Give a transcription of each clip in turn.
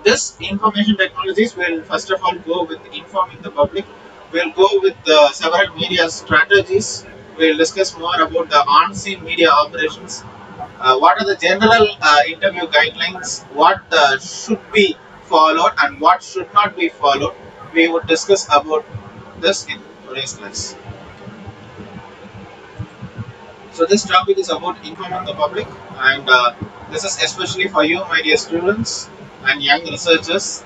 This information technologies will first of all go with informing the public. We'll go with several media strategies. We'll discuss more about the on-scene media operations. What are the general interview guidelines? What should be followed and what should not be followed? We would discuss about this in today's class. So this topic is about informing the public, and this is especially for you, my dear students and young researchers.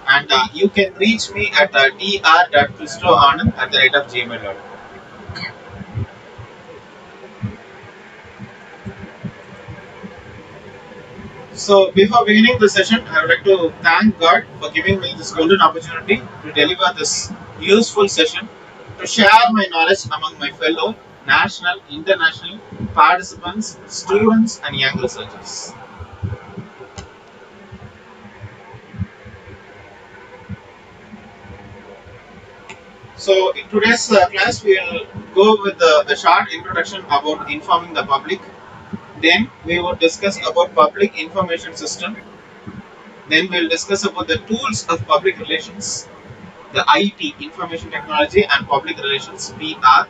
And you can reach me at dr.christoanand@gmail.com. So before beginning the session, I would like to thank God for giving me this golden opportunity to deliver this useful session to share my knowledge among my fellow national, international participants, students, and young researchers. So in today's class, we will go with the short introduction about informing the public. Then we will discuss about public information system. Then we'll discuss about the tools of public relations, the IT, information technology and public relations (PR).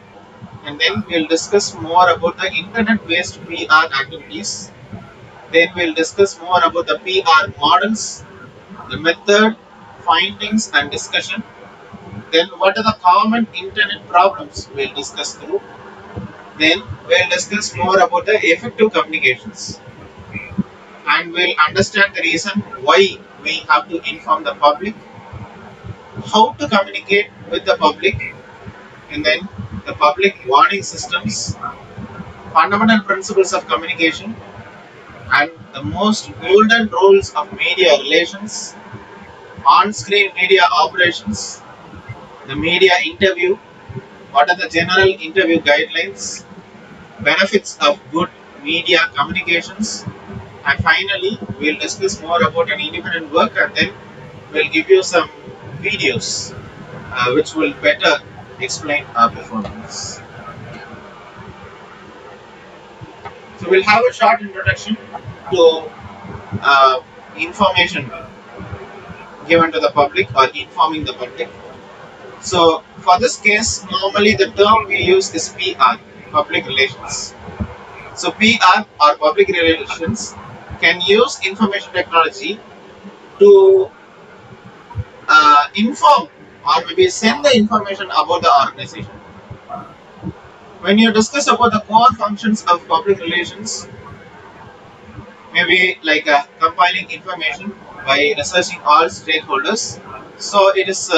And then we'll discuss more about the internet-based PR activities. Then we'll discuss more about the PR models, the method, findings, and discussion. Then what are the common internet problems we'll discuss through. Then we'll discuss more about the effective communications and we'll understand the reason why we have to inform the public, how to communicate with the public, and then the public warning systems, fundamental principles of communication, and the most golden roles of media relations, on-screen media operations, the media interview, what are the general interview guidelines, benefits of good media communications, and finally we'll discuss more about an independent work and then we'll give you some videos which will better explain our performance. So we'll have a short introduction to information given to the public or informing the public. So for this case, normally the term we use is PR, public relations. So PR or public relations can use information technology to inform or maybe send the information about the organization. When you discuss about the core functions of public relations, maybe like compiling information by researching all stakeholders. So it is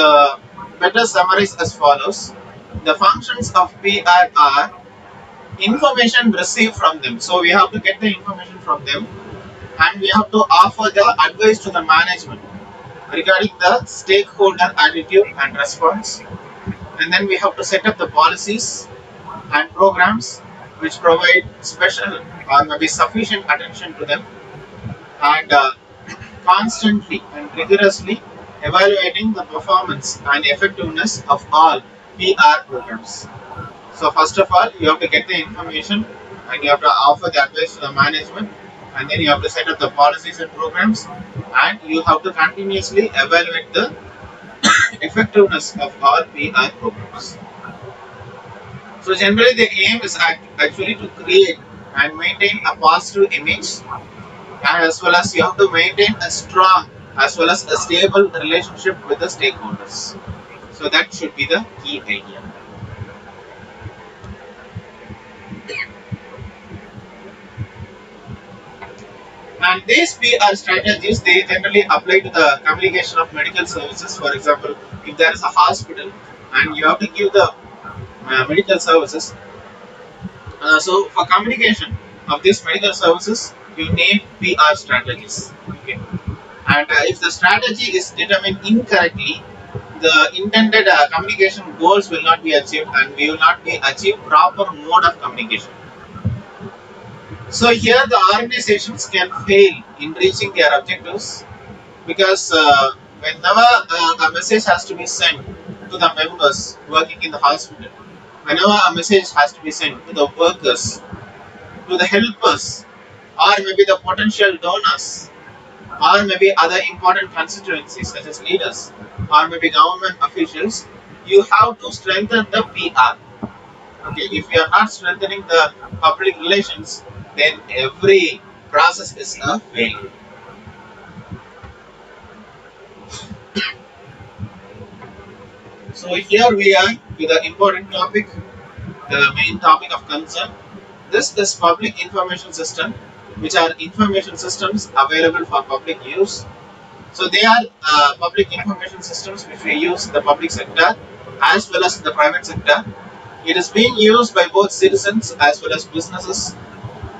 better summarized as follows. The functions of PR are information received from them. So we have to get the information from them and we have to offer the advice to the management regarding the stakeholder attitude and response. And then we have to set up the policies and programs which provide special or maybe sufficient attention to them and constantly and rigorously evaluating the performance and effectiveness of all PR programs. So first of all, you have to get the information and you have to offer the advice to the management and then you have to set up the policies and programs and you have to continuously evaluate the effectiveness of all PR programs. So generally the aim is actually to create and maintain a positive image and as well as you have to maintain a strong as well as a stable relationship with the stakeholders. So that should be the key idea. And these PR strategies, they generally apply to the communication of medical services. For example, if there is a hospital and you have to give the medical services, so for communication of these medical services, you need PR strategies. Okay. And if the strategy is determined incorrectly, the intended communication goals will not be achieved and we will not be achieve proper mode of communication. So here the organizations can fail in reaching their objectives because whenever a message has to be sent to the members working in the hospital, whenever a message has to be sent to the workers, to the helpers, or maybe the potential donors, or maybe other important constituencies such as leaders or maybe government officials, you have to strengthen the PR. Okay, if you are not strengthening the public relations, then every process is a failure. So here we are with the important topic, the main topic of concern. This is public information system, which are information systems available for public use. So they are public information systems which we use in the public sector as well as in the private sector. It is being used by both citizens as well as businesses,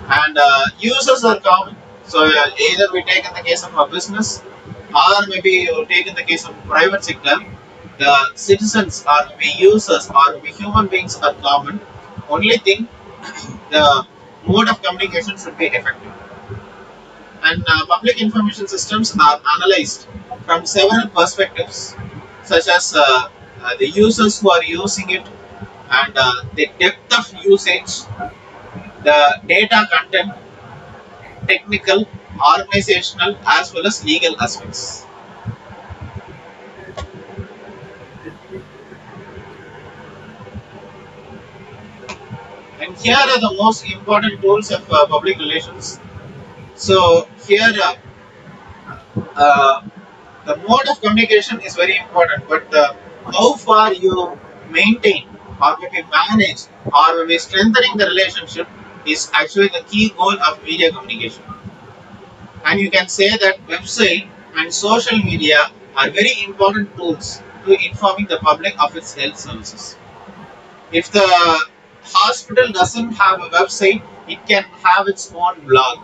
and users are common. So either we take in the case of a business, or maybe you take in the case of private sector, the citizens or maybe users or maybe human beings are common. Only thing, the mode of communication should be effective. And public information systems are analyzed from several perspectives, such as the users who are using it, and the depth of usage, the data content, technical, organizational, as well as legal aspects. And here are the most important tools of public relations. So here, uh, the mode of communication is very important, but how far you maintain or maybe manage or maybe strengthening the relationship is actually the key goal of media communication. And you can say that website and social media are very important tools to informing the public of its health services. If the hospital doesn't have a website, it can have its own blog.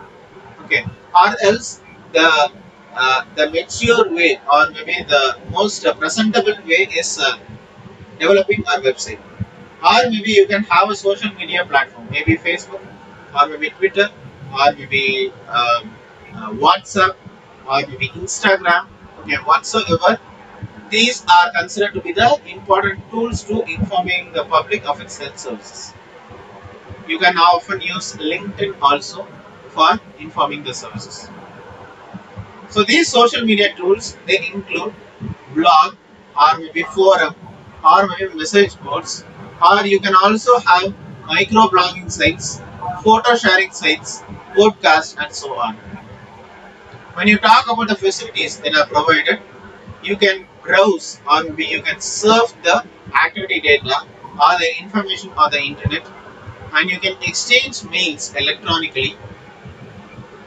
Okay, or else the mature way or maybe the most presentable way is developing our website. Or maybe you can have a social media platform, maybe Facebook, or maybe Twitter, or maybe WhatsApp, or maybe Instagram. Okay, whatsoever. These are considered to be the important tools to informing the public of its health services. You can often use LinkedIn also for informing the services. So these social media tools, they include blog or maybe forum or maybe message boards, or you can also have micro blogging sites, photo sharing sites, podcasts, and so on. When you talk about the facilities that are provided, you can browse or maybe you can surf the activity data or the information on the internet, and you can exchange mails electronically,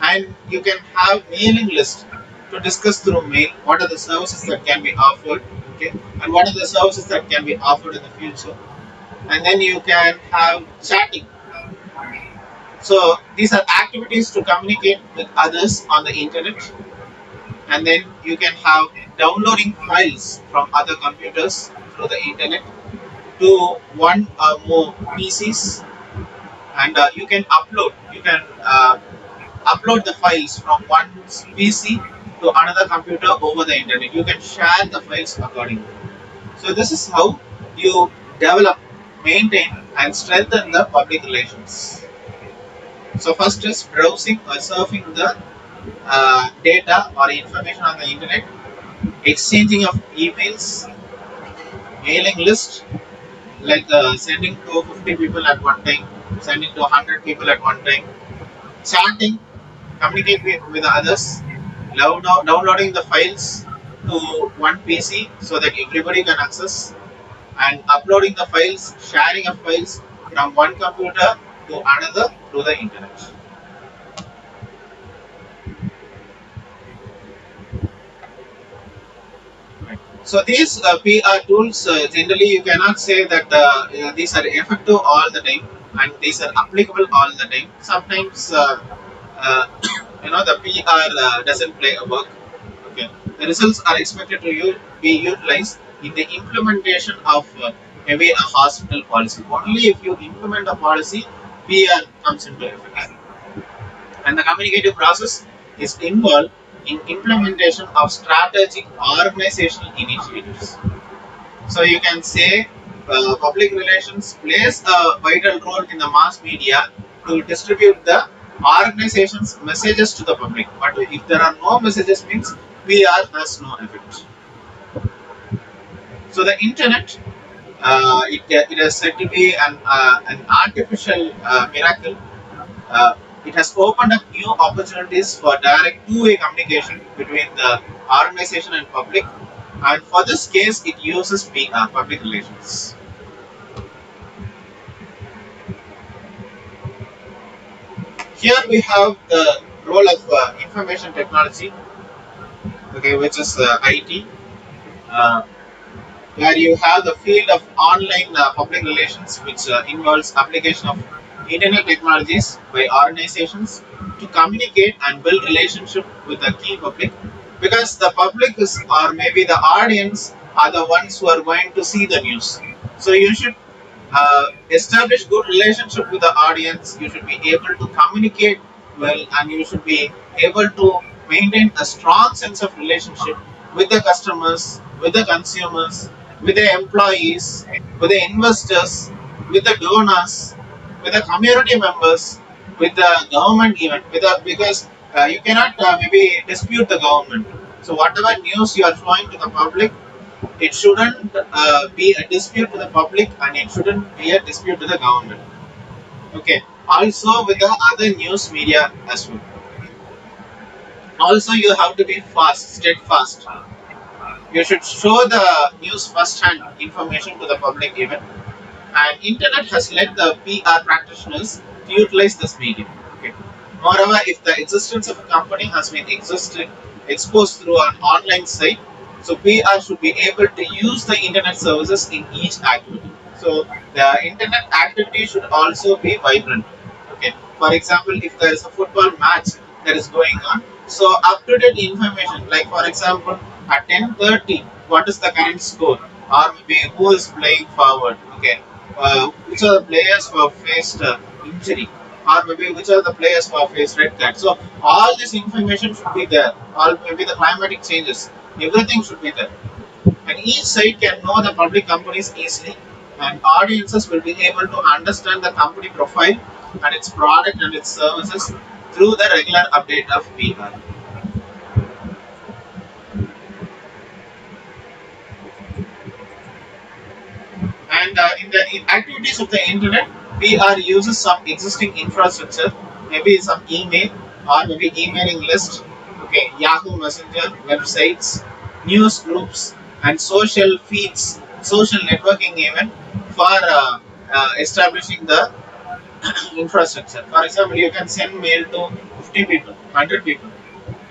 and you can have mailing list to discuss through mail what are the services that can be offered, okay, and what are the services that can be offered in the future. And then you can have chatting. So these are activities to communicate with others on the internet. And then you can have downloading files from other computers through the internet to one or more PCs, and you can upload the files from one PC to another computer over the internet. You can share the files accordingly. So this is how you develop, maintain, and strengthen the public relations. So first is browsing or surfing the data or information on the internet, exchanging of emails, mailing list, like sending to 50 people at one time, sending to 100 people at one time, chatting, communicate with others, downloading the files to one PC so that everybody can access, and uploading the files, sharing of files from one computer to another through the internet. Right. So these PR tools, generally you cannot say that these are effective all the time and these are applicable all the time. Sometimes uh, the PR doesn't play a work. Okay, the results are expected to be utilized in the implementation of maybe a hospital policy. Only if you implement a policy, PR comes into effect, and the communicative process is involved in implementation of strategic organizational initiatives. So you can say public relations plays a vital role in the mass media to distribute the Organizations messages to the public. But if there are no messages, means PR has no effect. So the internet, it is said to be an artificial miracle. Uh, it has opened up new opportunities for direct two-way communication between the organization and public. And for this case, it uses PR, public relations. Here we have the role of information technology, okay, which is IT, uh, where you have the field of online public relations, which involves application of internet technologies by organizations to communicate and build relationship with the key public, because the public is, or maybe the audience, are the ones who are going to see the news. So you should establish good relationship with the audience. You should be able to communicate well, and you should be able to maintain a strong sense of relationship with the customers, with the consumers, with the employees, with the investors, with the donors, with the community members, with the government even, with the, because you cannot maybe dispute the government. So whatever news you are showing to the public, it shouldn't be a dispute to the public, and it shouldn't be a dispute to the government. Okay. Also with the other news media as well. Also, you have to be fast, steadfast. You should show the news first-hand information to the public even. And internet has led the PR practitioners to utilize this medium. Okay. Moreover, if the existence of a company has been exposed through an online site, so PR should be able to use the internet services in each activity. So the internet activity should also be vibrant. Okay. For example, if there is a football match that is going on, so up to date information, like for example, at 10:30, what is the current score, or maybe who is playing forward? Okay, which are the players who have faced injury, or maybe which are the players who have faced red card. So all this information should be there. Or maybe the climatic changes, everything should be there. And each site can know the public companies easily, and audiences will be able to understand the company profile and its product and its services through the regular update of PR. And in the activities of the internet, PR uses some existing infrastructure, maybe some email or maybe emailing list, okay, Yahoo Messenger, websites, news groups, and social feeds, social networking even for establishing the infrastructure. For example, you can send mail to 50 people, 100 people,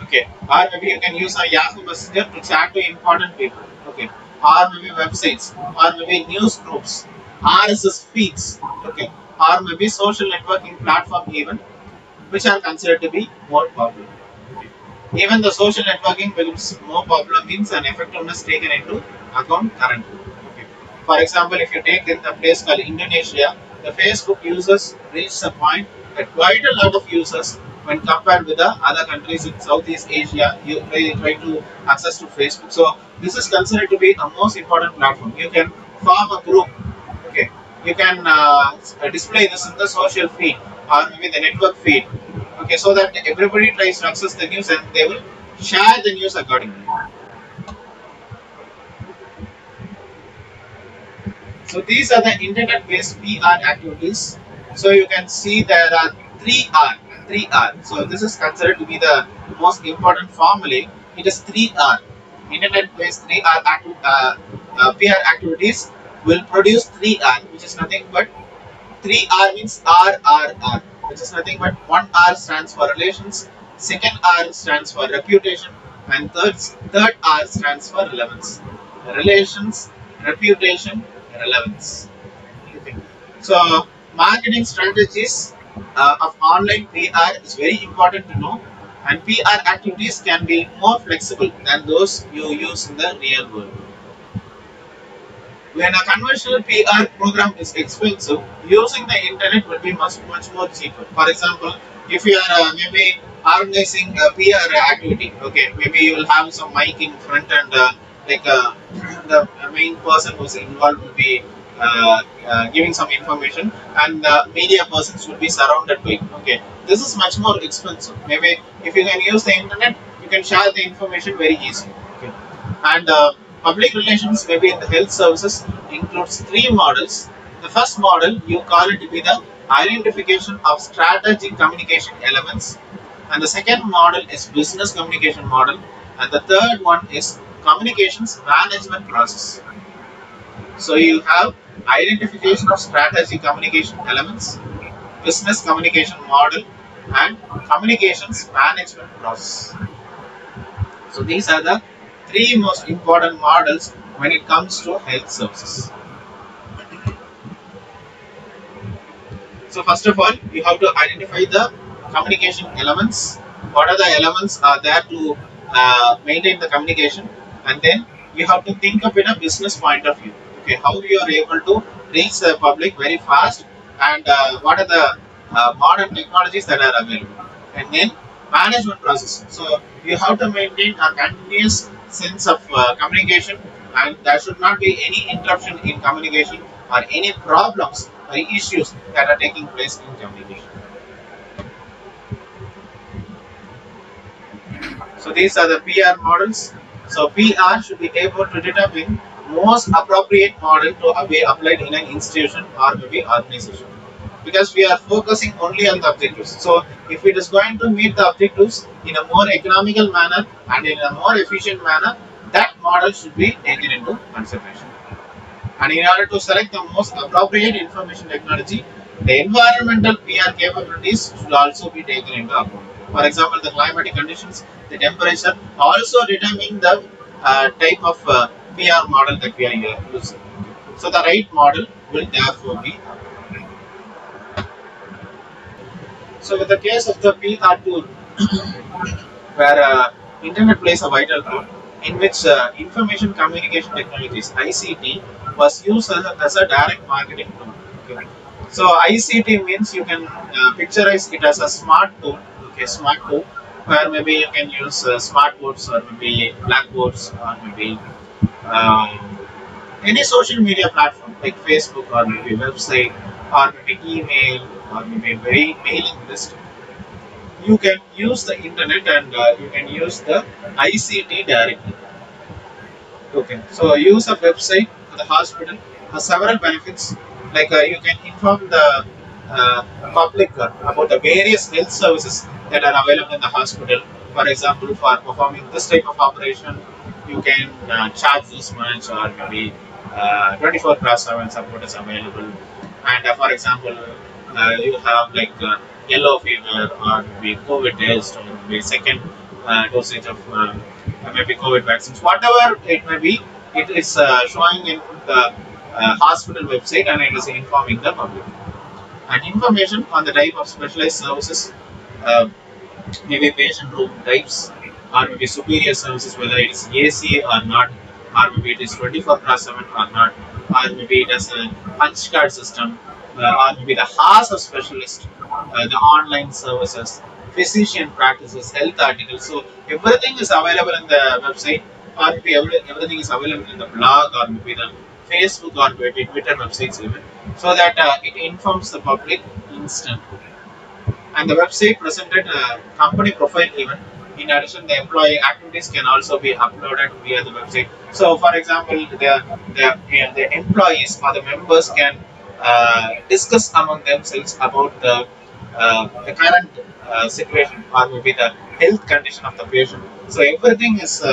okay, or maybe you can use a Yahoo Messenger to chat to important people, okay, or maybe websites, or maybe news groups, RSS feeds, okay, or maybe social networking platform even, which are considered to be more popular. Okay. Even the social networking becomes more popular means an effectiveness taken into account currently. Okay. For example, if you take in the place called Indonesia, the Facebook users reached a point that quite a lot of users, when compared with the other countries in Southeast Asia, they try to access to Facebook. So this is considered to be a most important platform. You can form a group. Okay, you can display this in the social feed or maybe the network feed. Okay, so that everybody tries to access the news and they will share the news accordingly. So these are the internet-based PR activities. So you can see there are 3R. 3R. So this is considered to be the most important formulae. It is 3R. Internet-based 3R PR activities will produce 3R, which is nothing but 3R means RRR, which is nothing but one R stands for relations, second R stands for reputation, and third R stands for relevance. Relations, reputation, relevance. Okay. So marketing strategies of online PR is very important to know, and PR activities can be more flexible than those you use in the real world. When a conventional PR program is expensive, using the internet will be much more cheaper. For example, if you are maybe organizing a PR activity, okay, maybe you will have some mic in front and like the main person who's involved will be giving some information, and the media persons will be surrounded by. Okay, this is much more expensive. Maybe if you can use the internet, you can share the information very easily. Okay, and public relations maybe in the health services includes three models. The first model you call it to be the identification of strategic communication elements, and the second model is business communication model, and the third one is communications management process. So you have identification of strategic communication elements, business communication model, and communications management process. So these are the three most important models when it comes to health services. So first of all, you have to identify the communication elements. What are the elements are there to maintain the communication, and then you have to think of it in a business point of view. Okay, how you are able to reach the public very fast, and what are the modern technologies that are available, and then management process. So you have to maintain a continuous sense of communication, and there should not be any interruption in communication or any problems or issues that are taking place in communication. So these are the PR models. So PR should be able to determine most appropriate model to be applied in an institution or maybe organization, because we are focusing only on the objectives. So if it is going to meet the objectives in a more economical manner and in a more efficient manner, that model should be taken into consideration. And in order to select the most appropriate information technology, the environmental PR capabilities should also be taken into account. For example, the climatic conditions, the temperature, also determine the type of PR model that we are using. So the right model will therefore be. So with the case of the PR tool, where internet plays a vital role, in which information communication technologies (ICT) was used as a direct marketing tool. Okay. So ICT means you can picturize it as a smart tool. Okay, smart tool where maybe you can use smart boards or maybe blackboards or maybe um, any social media platform like Facebook or maybe website or maybe email or maybe very mailing list. You can use the internet and you can use the ICT directly. Okay, so use of website for the hospital has several benefits. Like you can inform the uh, public about the various health services that are available in the hospital. For example, for performing this type of operation, you can charge this much, or maybe 24/7 support is available. And for example, you have like yellow fever or maybe COVID test or maybe second dosage of maybe COVID vaccines, whatever it may be, it is showing in the hospital website and it is informing the public. And information on the type of specialized services, uh, maybe patient room types, or maybe superior services, whether it is AC or not, or maybe it is 24/7 or not, or maybe it has a punch card system, or maybe the house of specialist, the online services, physician practices, health articles. So everything is available in the website, or maybe everything is available in the blog, or maybe the Facebook or maybe Twitter websites even, so that it informs the public instantly. And the website presented a company profile even. In addition, the employee activities can also be uploaded via the website. So, for example, the employees or the members can discuss among themselves about the current situation or maybe the health condition of the patient. So, everything is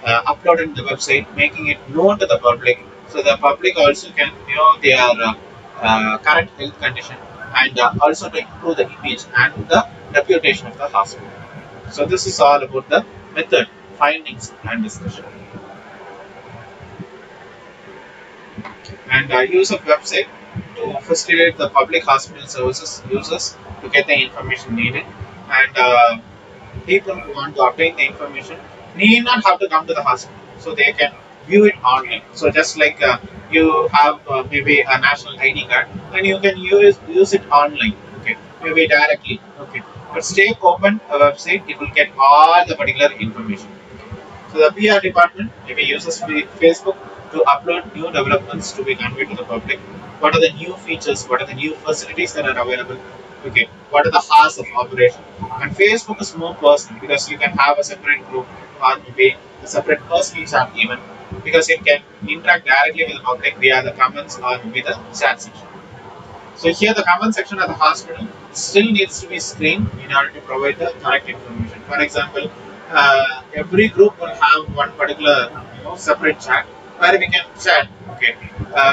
uploaded in the website, making it known to the public. So, the public also can know their current health condition, and also to improve the image and the reputation of the hospital. So this is all about the method, findings, and discussion. And use of website to facilitate the public hospital services users to get the information needed, and people who want to obtain the information need not have to come to the hospital, so they can view it online. So just like you have maybe a national ID card, and you can use it online. Okay, maybe directly. Okay, but stay open a website, it will get all the particular information. So the PR department maybe uses Facebook to upload new developments to be conveyed to the public. What are the new features? What are the new facilities that are available? Okay, what are the hours of operation? And Facebook is more personal because you can have a separate group or maybe a separate personal chat even because it can interact directly with the public via the comments or maybe the chat section. So here the comment section at the hospital still needs to be screened in order to provide the correct information. For example, every group will have one particular separate chat where we can chat. Okay.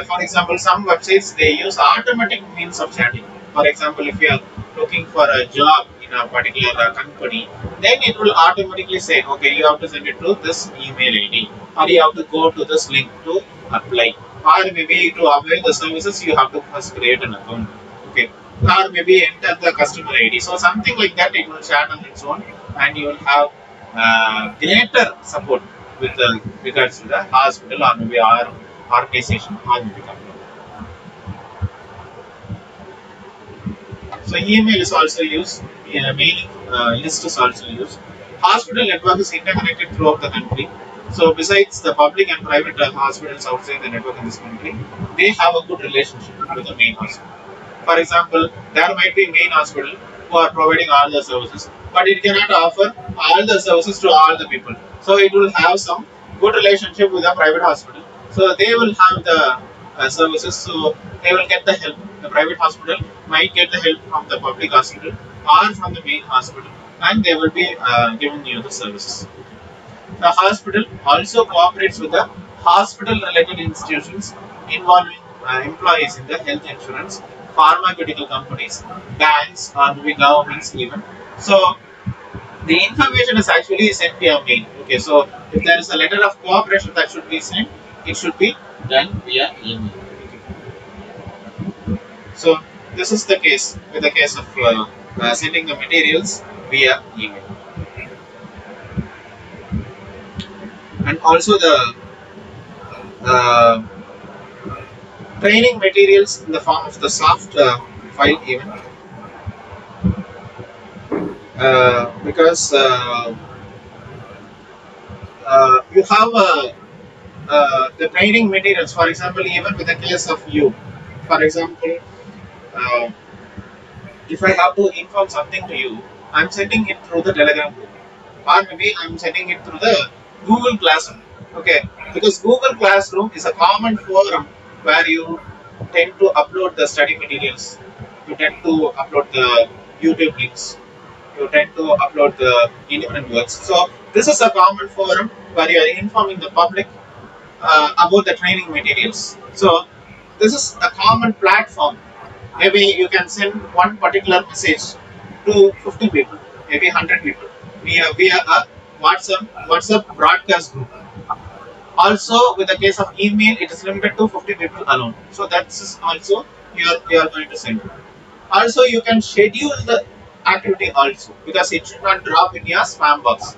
For example, some websites they use automatic means of chatting. For example, if you are looking for a job in a particular company, then it will automatically say, okay, you have to send it to this email ID or you have to go to this link to apply or maybe to avail the services you have to first create an account, okay, or maybe enter the customer ID. So something like that it will chat on its own and you will have greater support with regards to the hospital or maybe our organization or maybe company. So email is also used, mailing list is also used. Hospital network is interconnected throughout the country. So besides the public and private hospitals outside the network in this country, they have a good relationship with the main hospital. For example, there might be main hospital who are providing all the services, but it cannot offer all the services to all the people. So it will have some good relationship with the private hospital. So they will have the services, so they will get the help. The private hospital might get the help from the public hospital or from the main hospital, and they will be giving you the services. The hospital also cooperates with the hospital-related institutions involving employees in the health insurance, pharmaceutical companies, banks, or maybe governments even. So the information is actually sent via mail. Okay, so if there is a letter of cooperation that should be sent, it should be done via email. So this is the case with the case of sending the materials via email. And also the training materials in the form of the soft file even because you have the training materials, for example, even with the case of you, for example, uh, if I have to inform something to you, I'm sending it through the Telegram group, or maybe I'm sending it through the Google Classroom. Okay, because Google Classroom is a common forum where you tend to upload the study materials, you tend to upload the YouTube links, you tend to upload the independent works. So this is a common forum where you are informing the public about the training materials. So this is a common platform. Maybe you can send one particular message to 50 people, maybe 100 people via a WhatsApp broadcast group. Also, with the case of email, it is limited to 50 people alone. So that's also you are going to send. Also, you can schedule the activity also because it should not drop in your spam box.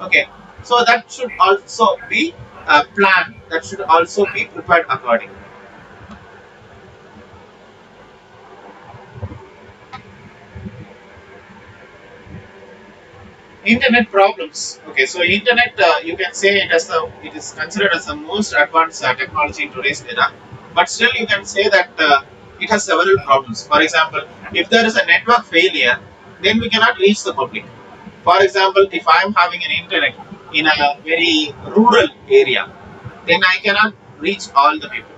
Okay, so that should also be planned. That should also be prepared accordingly. Internet problems. Okay, so internet you can say it is considered as the most advanced technology in today's era, but still you can say that it has several problems. For example, if there is a network failure, then we cannot reach the public. For example, if I am having an internet in a very rural area, then I cannot reach all the people.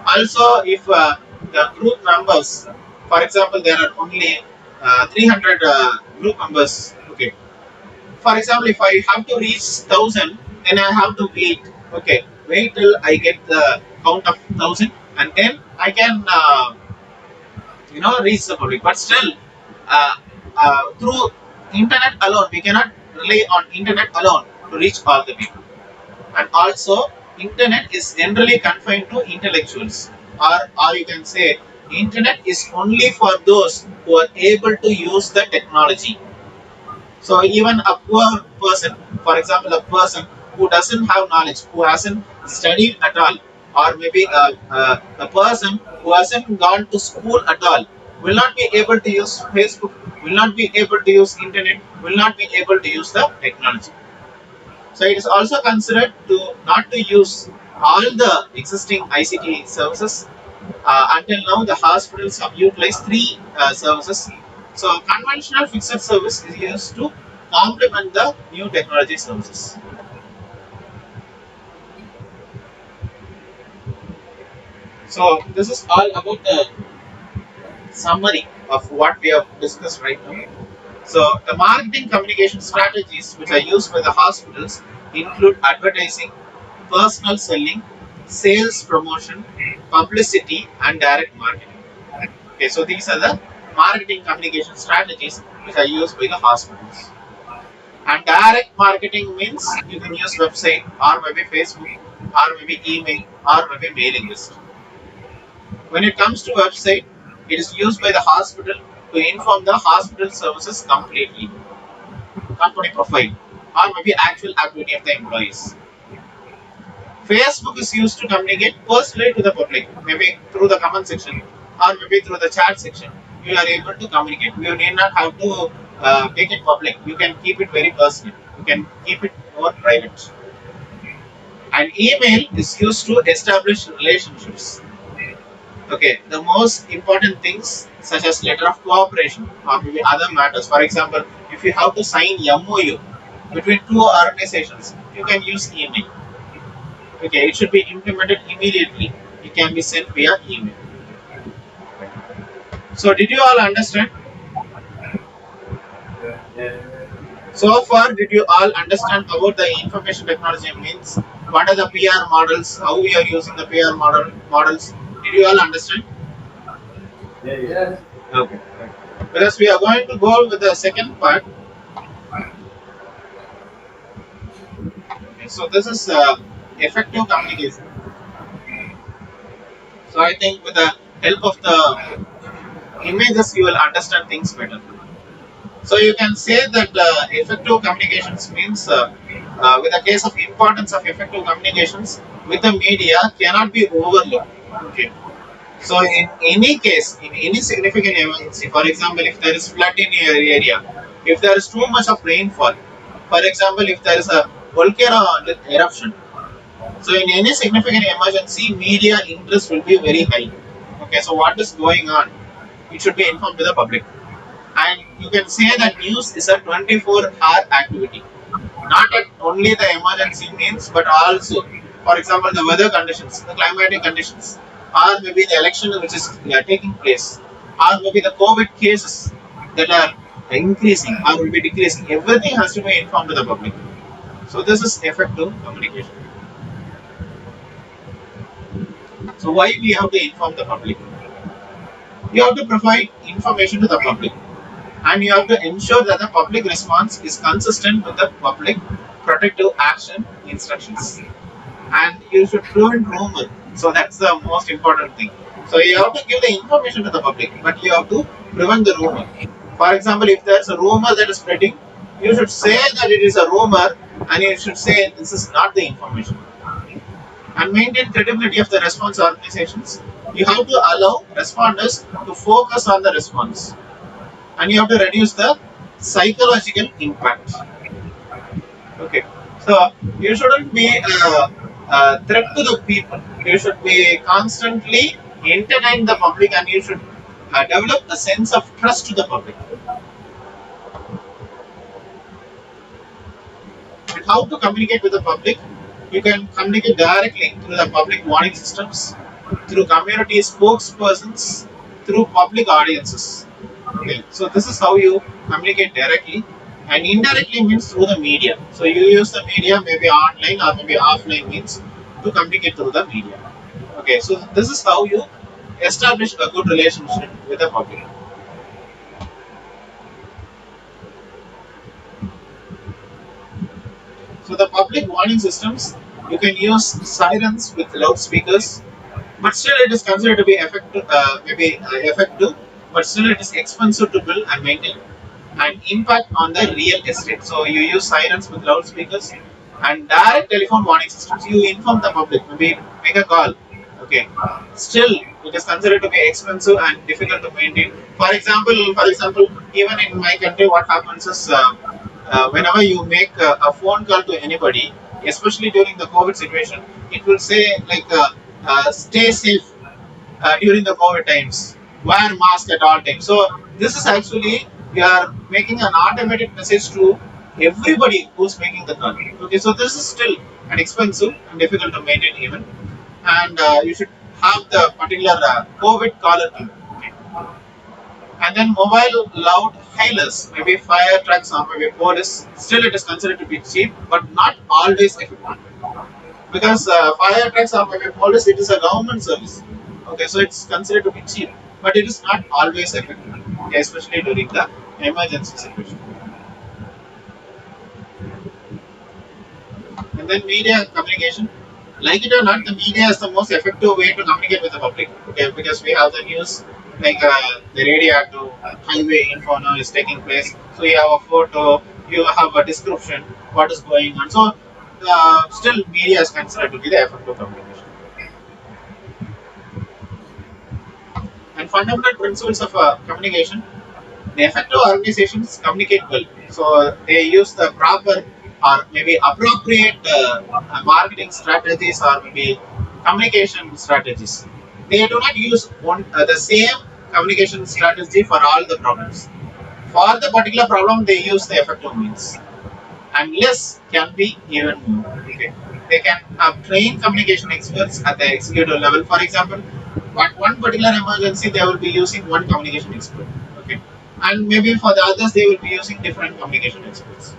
Also, if the group members, for example, there are only 300 group members. Okay, for example, if I have to reach 1,000, then I have to wait. Okay, wait till I get the count of 1,000, and then I can reach the public. But still, through internet alone, we cannot rely on internet alone to reach all the people. And also, internet is generally confined to intellectuals, or you can say internet is only for those who are able to use the technology. So even a poor person, for example, a person who doesn't have knowledge, who hasn't studied at all, or maybe a person who hasn't gone to school at all, will not be able to use Facebook, will not be able to use internet, will not be able to use the technology. So it is also considered to not to use all the existing ICT services. Until now, the hospitals have utilized three services. So, conventional fixed service is used to complement the new technology services. So, this is all about the summary of what we have discussed right now. So, the marketing communication strategies which are used by the hospitals include advertising, personal selling, sales promotion, publicity, and direct marketing. Okay, so these are the marketing communication strategies which are used by the hospitals. And direct marketing means you can use website or maybe Facebook or maybe email or maybe mailing list. When it comes to website, it is used by the hospital to inform the hospital services completely, company profile, or maybe actual activity of the employees. Facebook is used to communicate personally to the public, maybe through the comment section or maybe through the chat section. You are able to communicate. You need not have to make it public. You can keep it very personal. You can keep it more private. And email is used to establish relationships. Okay, the most important things such as letter of cooperation or maybe other matters. For example, if you have to sign MOU between two organizations, you can use email. Okay, it should be implemented immediately. It can be sent via email. So, did you all understand? So far, did you all understand about the information technology means? What are the PR models? How we are using the PR models? Did you all understand? Yes. Okay. Because we are going to go with the second part. Okay, so this is effective communication. So I think with the help of the images, you will understand things better. So you can say that effective communications means, with the case of importance of effective communications with the media cannot be overlooked. Okay. So in any case, in any significant emergency, for example, if there is flood in your area, if there is too much of rainfall, for example, if there is a volcano eruption, so in any significant emergency, media interest will be very high. Okay, so what is going on? It should be informed to the public. And you can say that news is a 24-hour activity. Not at only the emergency means, but also, for example, the weather conditions, the climatic conditions, or maybe the election which is taking place, or maybe the COVID cases that are increasing or will be decreasing. Everything has to be informed to the public. So this is effective communication. So why we have to inform the public? You have to provide information to the public, and you have to ensure that the public response is consistent with the public protective action instructions. And you should prevent rumor. So that's the most important thing. So you have to give the information to the public, but you have to prevent the rumor. For example, if there's a rumor that is spreading, you should say that it is a rumor, and you should say this is not the information. And maintain credibility of the response organizations. You have to allow responders to focus on the response, and you have to reduce the psychological impact. Okay, so you shouldn't be a threat to the people. You should be constantly entertain the public, and you should develop a sense of trust to the public. And how to communicate with the public? You can communicate directly through the public warning systems, through community spokespersons, through public audiences. Okay, so this is how you communicate directly, and indirectly means through the media. So you use the media, maybe online or maybe offline means, to communicate through the media. Okay, so this is how you establish a good relationship with the public. So the public warning systems, you can use sirens with loudspeakers, but still it is considered to be effective, effective, but still it is expensive to build and maintain, and impact on the real estate. So you use sirens with loudspeakers and direct telephone warning systems. You inform the public, maybe make a call. Okay, still it is considered to be expensive and difficult to maintain. For example, even in my country, what happens is whenever you make a phone call to anybody, especially during the COVID situation. It will say like stay safe during the COVID times. Wear mask at all times. So this is actually we are making an automated message to everybody who's making the call. Okay, so this is still an expensive and difficult to maintain even, and you should have the particular COVID caller tune. Okay. And then mobile loud hailers, maybe fire trucks or maybe police. Still, it is considered to be cheap, but not always effective because fire trucks or maybe police, it is a government service. Okay, so it's considered to be cheap, but it is not always effective, okay, especially during the emergency situation. And then media communication, like it or not, the media is the most effective way to communicate with the public. Okay, because we have the news, like the radio to highway info now is taking place. So you have a photo, you have a description, what is going on. So still, media is considered to be the effective communication. And fundamental principles of communication, the effective organizations communicate well. So they use the proper or maybe appropriate marketing strategies or maybe communication strategies. They do not use the same communication strategy for all the problems. For the particular problem, they use the effective means, and less can be even more. Okay. They can have trained communication experts at the executive level. For example, at one particular emergency, they will be using one communication expert. Okay. And maybe for the others, they will be using different communication experts.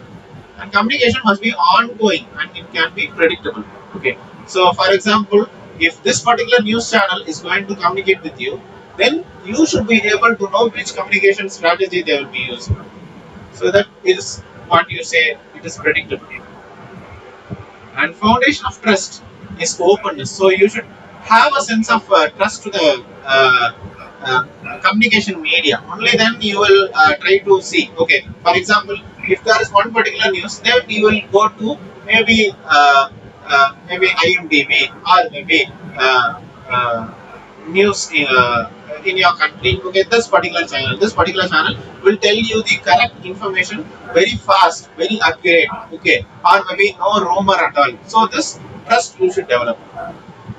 And communication must be ongoing and it can be predictable. Okay. So, for example, if this particular news channel is going to communicate with you, then you should be able to know which communication strategy they will be using. So that is what you say, it is predictable. And foundation of trust is openness. So you should have a sense of trust to the uh, communication media. Only then you will try to see. Okay, for example, if there is one particular news, then you will go to maybe maybe IMDb or maybe news in your country. Okay, this particular channel will tell you the correct information very fast, very accurate. Okay, or maybe no rumor at all. So this trust you should develop.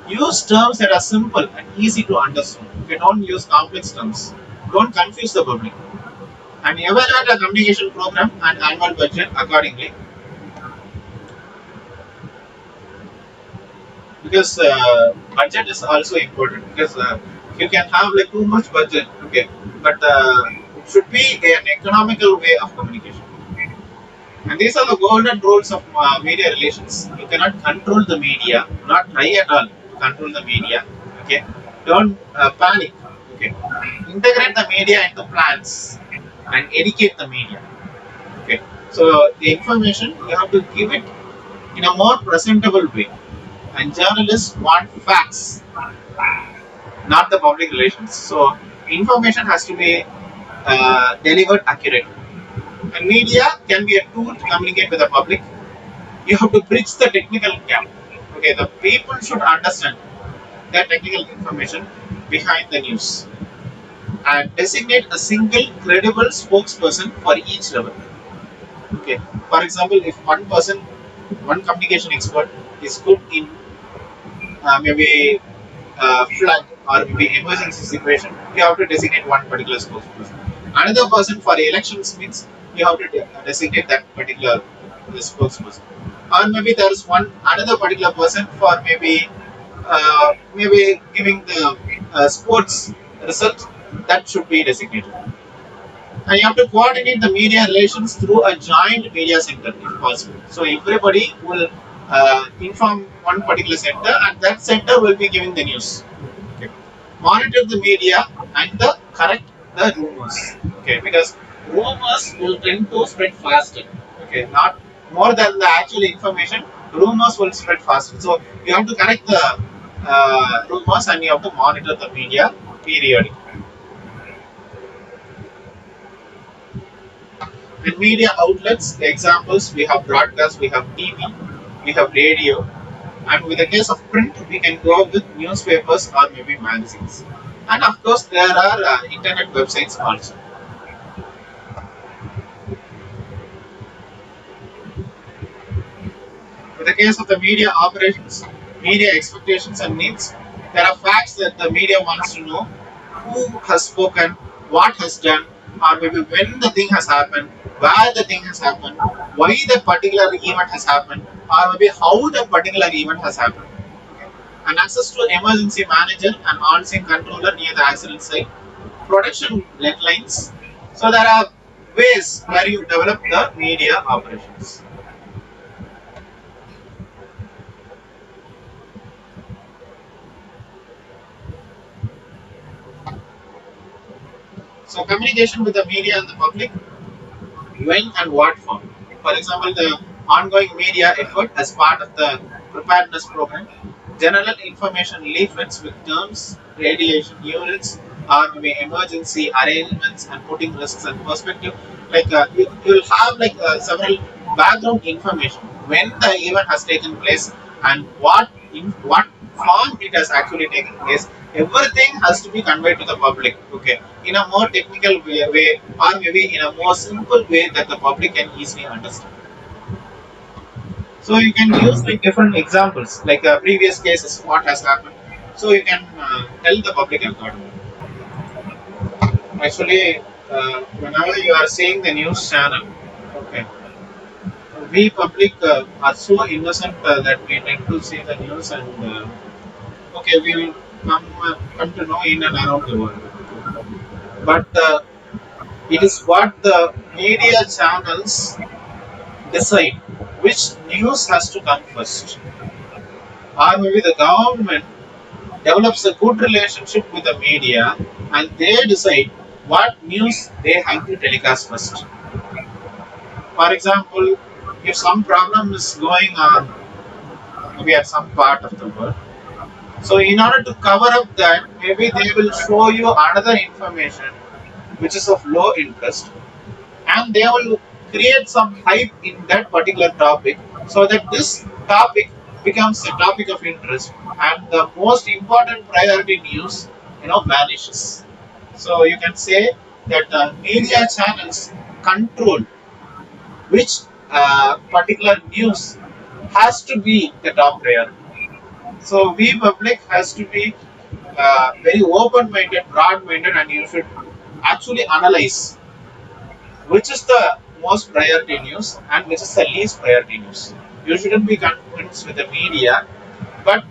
Use terms that are simple and easy to understand. Okay, don't use complex terms. Don't confuse the public. And evaluate a communication program and annual budget accordingly. Because budget is also important. Because you can have like too much budget, okay, but it should be an economical way of communication. And these are the golden rules of media relations. You cannot control the media. Do not try at all to control the media. Okay. Don't panic. Okay. Integrate the media into plans and educate the media. Okay. So the information you have to give it in a more presentable way. And journalists want facts, not the public relations. So information has to be delivered accurately. And media can be a tool to communicate with the public. You have to bridge the technical gap. Okay, the people should understand the technical information behind the news and designate a single credible spokesperson for each level. Okay, for example, if one person, one communication expert is good in maybe flood or maybe emergency situation, you have to designate one particular spokesperson. Another person for elections means you have to designate that particular spokesperson. Or maybe there is one another particular person for maybe giving the sports result, that should be designated. And you have to coordinate the media relations through a joint media center if possible. So everybody will inform one particular center, and that center will be giving the news. Okay. Monitor the media and correct the rumors. Okay, because rumors will tend to spread faster. Okay, not more than the actual information. Rumors will spread faster. So you have to correct the rumors and you have to monitor the media periodically. In media outlets, the examples we have broadcast, we have TV, we have radio, and with the case of print, we can go with newspapers or maybe magazines. And of course, there are internet websites also. In the case of the media operations, media expectations and needs, there are facts that the media wants to know: who has spoken, what has done, or maybe when the thing has happened, where the thing has happened, why the particular event has happened, or maybe how the particular event has happened. And access to emergency manager and on-scene controller near the accident site, production deadlines. So there are ways where you develop the media operations. So communication with the media and the public, when and what form. For example, the ongoing media effort as part of the preparedness program, general information leaflets with terms, radiation units, or maybe emergency arrangements and putting risks and perspective. Like you will have like several background information when the event has taken place and what form it has actually taken place. Everything has to be conveyed to the public. Okay, in a more technical way or maybe in a more simple way that the public can easily understand. So you can use like different examples, like previous cases, what has happened. So you can tell the public accordingly. Actually, whenever you are seeing the news channel, okay, we public are so innocent that we tend to see the news and okay, we will come to know in and around the world. But it is what the media channels decide which news has to come first, or maybe the government develops a good relationship with the media and they decide what news they have to telecast first. For example, if some problem is going on maybe at some part of the world, so in order to cover up that, maybe they will show you another information which is of low interest, and they will create some hype in that particular topic so that this topic becomes a topic of interest and the most important priority news vanishes. So you can say that media channels control which particular news has to be the top priority. So we public has to be very open-minded, broad-minded, and you should actually analyze which is the most priority news and which is the least priority news. You shouldn't be convinced with the media, but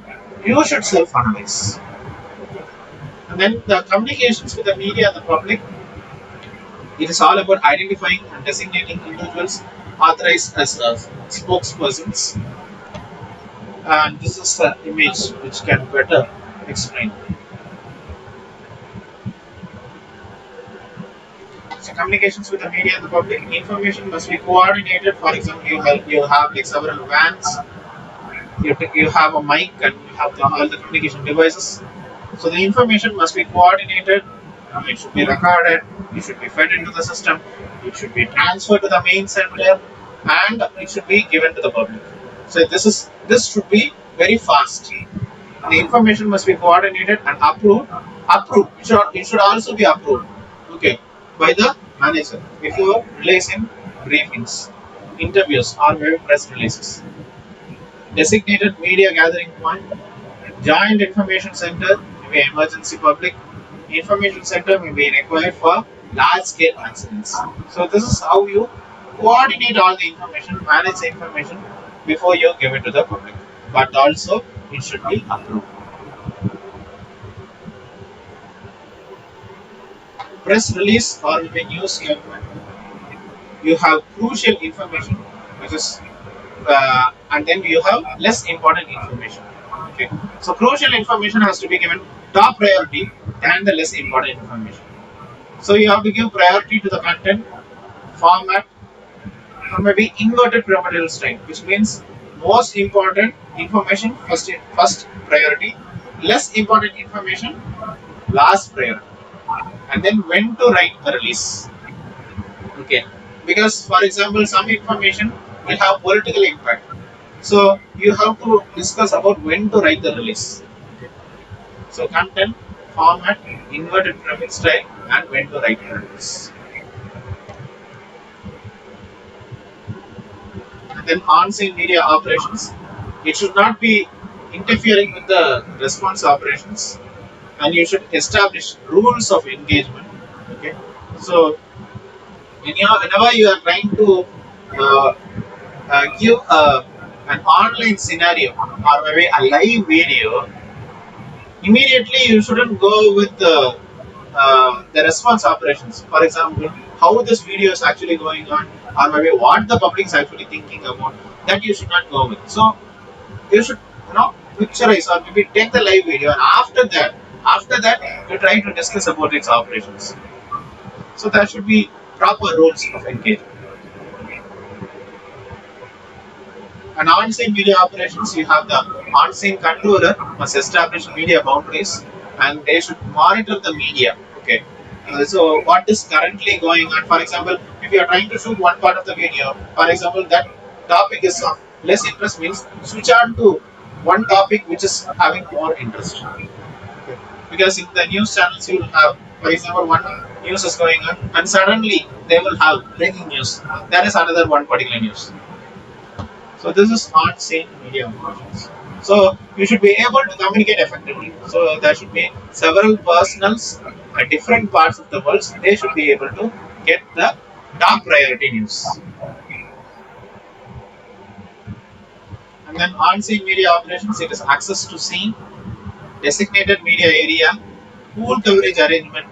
you should self-analyze. And then the communications with the media and the public, it is all about identifying and designating individuals authorized as spokespersons. And this is the image which can better explain. So communications with the media and the public, information must be coordinated. For example, you have like several vans, you have a mic, and you have all the communication devices. So the information must be coordinated. It should be recorded. It should be fed into the system. It should be transferred to the main center, and it should be given to the public. So this should be very fast. The information must be coordinated and approved. Approved. It should also be approved. Okay, by the manager before releasing briefings, interviews, or maybe press releases. Designated media gathering point, joint information center, maybe emergency public information center may be required for large scale accidents. So this is how you coordinate all the information, manage the information before you give it to the public. But also it should be approved. Press release or maybe news statement, you have crucial information which is and then you have less important information. Okay, so crucial information has to be given top priority than the less important information. So you have to give priority to the content, format, or maybe inverted pyramidal style, which means most important information first priority, less important information last priority, and then when to write the release. Okay, because for example, some information will have political impact. So you have to discuss about when to write the release. So content, format, inverted pyramid style, and when to write the release. And then on-scene media operations. It should not be interfering with the response operations, and you should establish rules of engagement. Okay, so whenever you are trying to uh, give an online scenario or maybe a live video, immediately you shouldn't go with the response operations. For example, how this video is actually going on, or maybe what the public is actually thinking about. That you should not go with. So you should, picturize or maybe take the live video, and after that, you try to discuss about its operations. So there should be proper rules of engagement. And on-scene media operations, you have the on-scene controller must establish media boundaries, and they should monitor the media. Okay. So what is currently going on? For example, if you are trying to shoot one part of the video, for example, that topic is of less interest, means switch on to one topic which is having more interest. Okay. Because in the news channels, you will have, for example, one news is going on, and suddenly they will have breaking news. That is another one particular news. So this is not same media operations. So you should be able to communicate effectively. So there should be several personals at different parts of the world. They should be able to get the top priority news. And then on-scene media operations, it is access to scene, designated media area, pool coverage arrangement,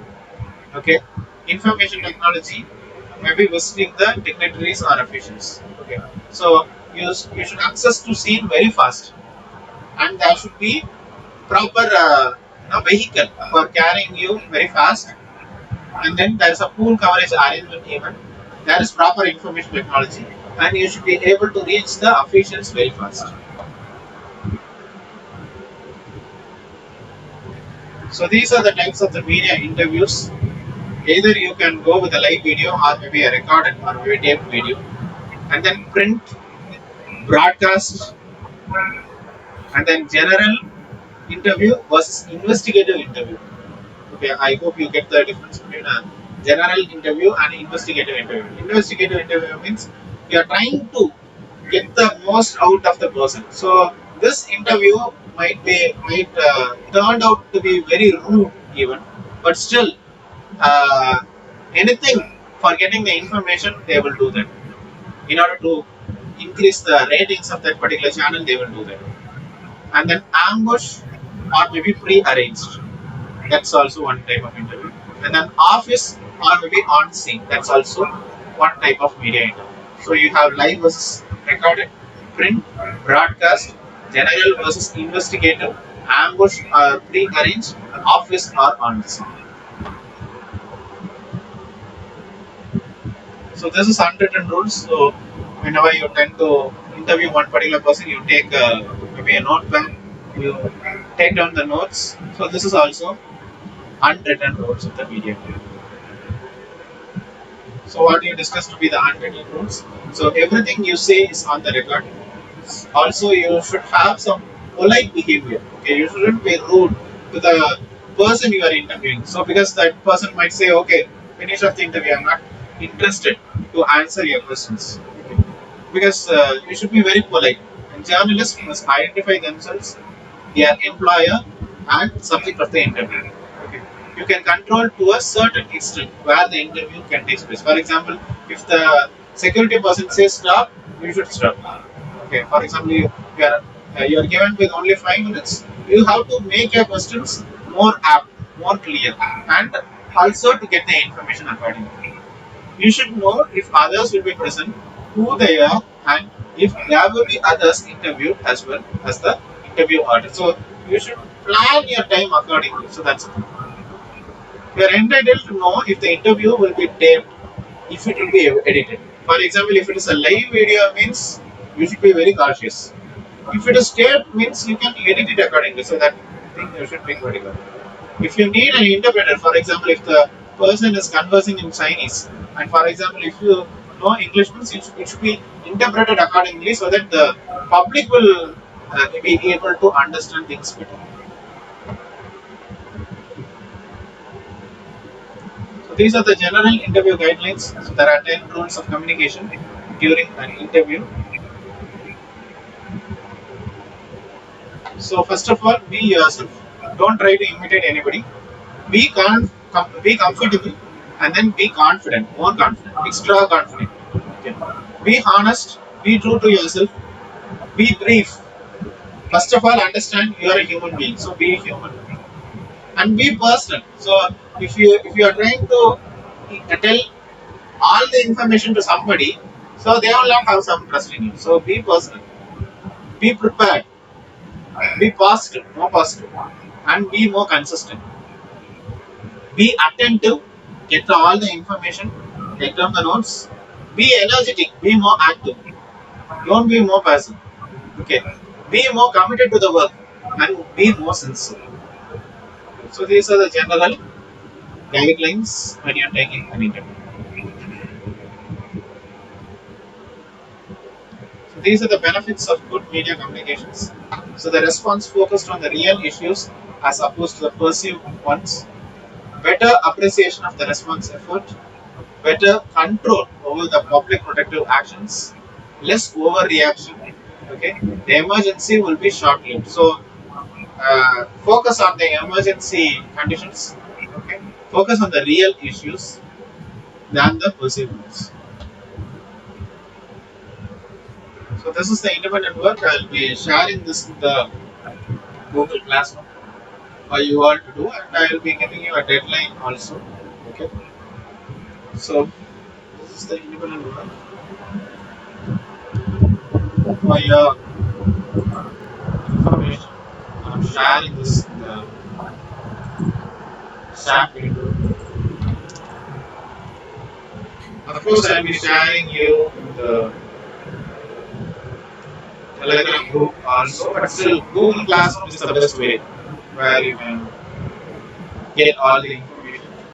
okay, information technology, maybe visiting the dignitaries or officials. Okay, so you should access to scene very fast, and there should be proper vehicle for carrying you very fast, and then there is a pool coverage arrangement even. There is proper information technology, and you should be able to reach the officials very fast. So these are the types of the media interviews. Either you can go with a live video or maybe a recorded or maybe taped video, and then print, broadcast, and then general interview versus investigative interview. Okay, I hope you get the difference between a general interview and investigative interview. Investigative interview means you are trying to get the most out of the person. So this interview might turned out to be very rude even, but still uh, anything for getting the information they will do that. In order to increase the ratings of that particular channel, they will do that. And then ambush or maybe pre-arranged. That's also one type of interview. And then office or maybe on scene. That's also one type of media interview. So you have live versus recorded, print, broadcast, general versus investigative, ambush or pre-arranged, office or on scene. So this is unwritten rules. So whenever you tend to interview one particular person, you take maybe a notepad, you take down the notes. So this is also unwritten rules of the media. So what you discussed to be the unwritten rules. So everything you say is on the record. Also, you should have some polite behavior. Okay, you shouldn't be rude to the person you are interviewing. So because that person might say, okay, finish off the interview. I'm not interested to answer your questions. Okay. Because you should be very polite. And journalists must identify themselves, their employer, and subject of the interview. Okay. You can control to a certain extent where the interview can take place. For example, if the security person says stop, you should stop. Okay. For example, you are given with only 5 minutes. You have to make your questions more apt, more clear, and also to get the information accordingly. You should know if others will be present, who they are, and if there will be others interviewed as well as the interview order. So you should plan your time accordingly. So that's it. You are entitled to know if the interview will be taped, if it will be edited. For example, if it is a live video, means you should be very cautious. If it is taped, means you can edit it accordingly. So that thing you should be very good. If you need an interpreter, for example, if the person is conversing in Chinese, and for example, if you know English, means it should be interpreted accordingly so that the public will be able to understand things better. So these are the general interview guidelines. So there are 10 rules of communication during an interview. So first of all, be yourself. Don't try to imitate anybody. Be comfortable, and then be confident, more confident, extra confident. Okay. Be honest. Be true to yourself. Be brief. First of all, understand you are a human being, so be human and be personal. So if you are trying to tell all the information to somebody, so they will not have some trust in you. So be personal, be prepared, be positive, more positive, and be more consistent. Be attentive, get all the information, take down the notes. Be energetic, be more active. Don't be more passive. Okay. Be more committed to the work and be more sincere. So these are the general guidelines when you're taking an interview. So these are the benefits of good media communications. So the response focused on the real issues as opposed to the perceived ones. Better appreciation of the response effort. Better control over the public protective actions. Less overreaction. Okay, the emergency will be short-lived. So focus on the emergency conditions. Okay, focus on the real issues than the perceived ones. So this is the independent work. I'll be sharing this in the Google Classroom for you all to do, and I will be giving you a deadline also. Okay. So this is the independent work for your information. I'm sharing this in the chat window. Of course, I'll be sharing you in the Telegram group also, but still Google Classroom is the best way where you can get all the information